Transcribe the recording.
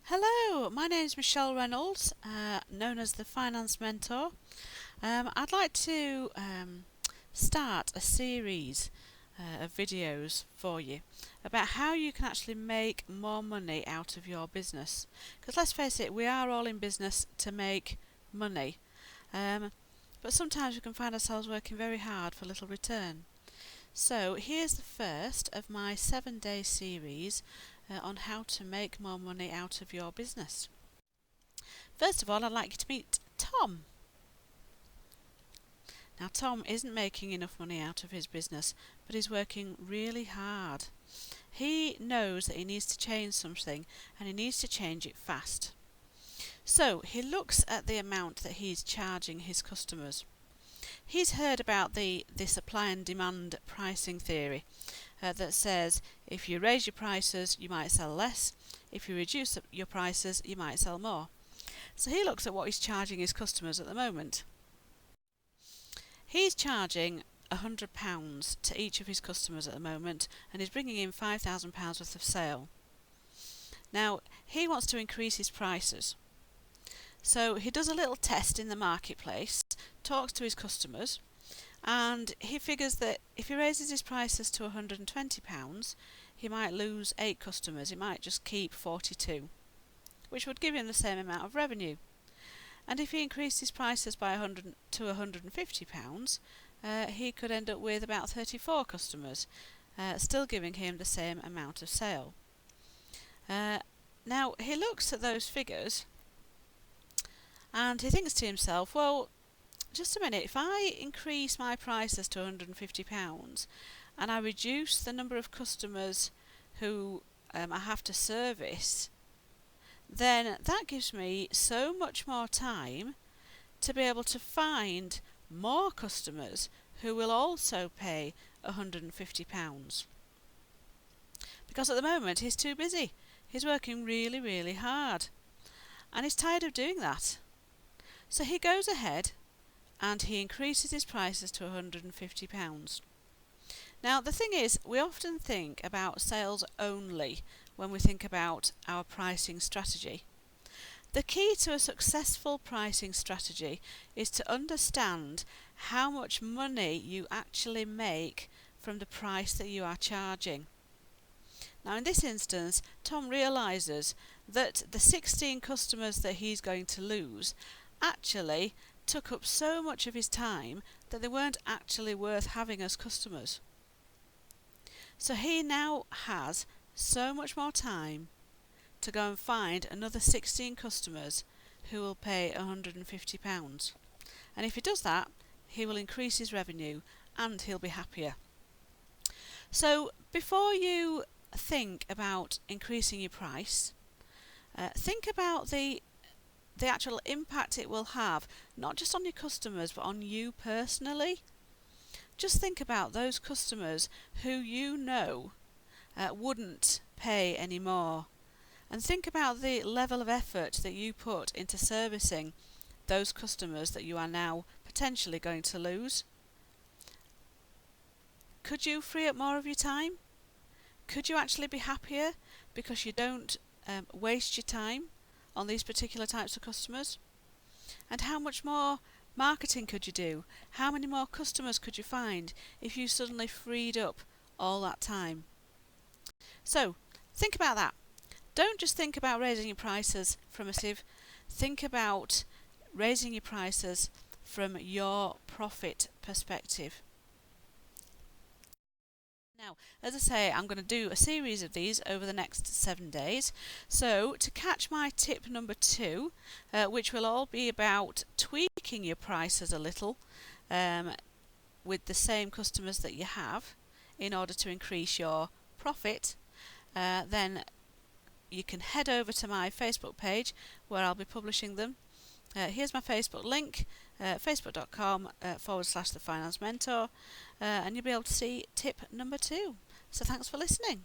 Hello, my name is Michelle Reynolds, known as the Finance Mentor. I'd like to start a series of videos for you about how you can actually make more money out of your business. Because let's face it, we are all in business to make money, but sometimes we can find ourselves working very hard for little return. So here's the first of my 7-day series on how to make more money out of your business. First of all, I'd like you to meet Tom. Now, Tom isn't making enough money out of his business, but he's working really hard. He knows that he needs to change something, and he needs to change it fast. So he looks at the amount that he's charging his customers. He's heard about the supply and demand pricing theory that says if you raise your prices, you might sell less. If you reduce your prices, you might sell more. So he looks at what he's charging his customers at the moment. He's charging £100 to each of his customers at the moment, and he's bringing in £5,000 worth of sale. Now, he wants to increase his prices. So he does a little test in the marketplace, talks to his customers, and he figures that if he raises his prices to £120, he might lose 8 customers. He might just keep 42, which would give him the same amount of revenue. And if he increased his prices by £100 to £150, he could end up with about 34 customers, still giving him the same amount of sale. Now, he looks at those figures and he thinks to himself, well, just a minute, if I increase my prices to £150 and I reduce the number of customers who I have to service, then that gives me so much more time to be able to find more customers who will also pay £150. Because at the moment he's too busy. He's working really, really hard. And he's tired of doing that. So he goes ahead and he increases his prices to £150. Now, the thing is, we often think about sales only when we think about our pricing strategy. The key to a successful pricing strategy is to understand how much money you actually make from the price that you are charging. Now, in this instance, Tom realises that the 16 customers that he's going to lose actually took up so much of his time that they weren't actually worth having as customers. So he now has so much more time to go and find another 16 customers who will pay £150. And if he does that, he will increase his revenue and he'll be happier. So before you think about increasing your price, think about the actual impact it will have, not just on your customers but on you personally. Just think about those customers who you know wouldn't pay any more, and think about the level of effort that you put into servicing those customers that you are now potentially going to lose. Could you free up more of your time? Could you actually be happier because you don't waste your time on these particular types of customers? And how much more marketing could you do? How many more customers could you find if you suddenly freed up all that time? So think about that. Don't just think about raising your prices from think about raising your prices from your profit perspective. Now, as I say, I'm going to do a series of these over the next 7 days. So, to catch my tip number 2, which will all be about tweaking your prices a little with the same customers that you have in order to increase your profit, then you can head over to my Facebook page where I'll be publishing them. Here's my Facebook link, facebook.com/the finance mentor, and you'll be able to see tip number 2. So thanks for listening.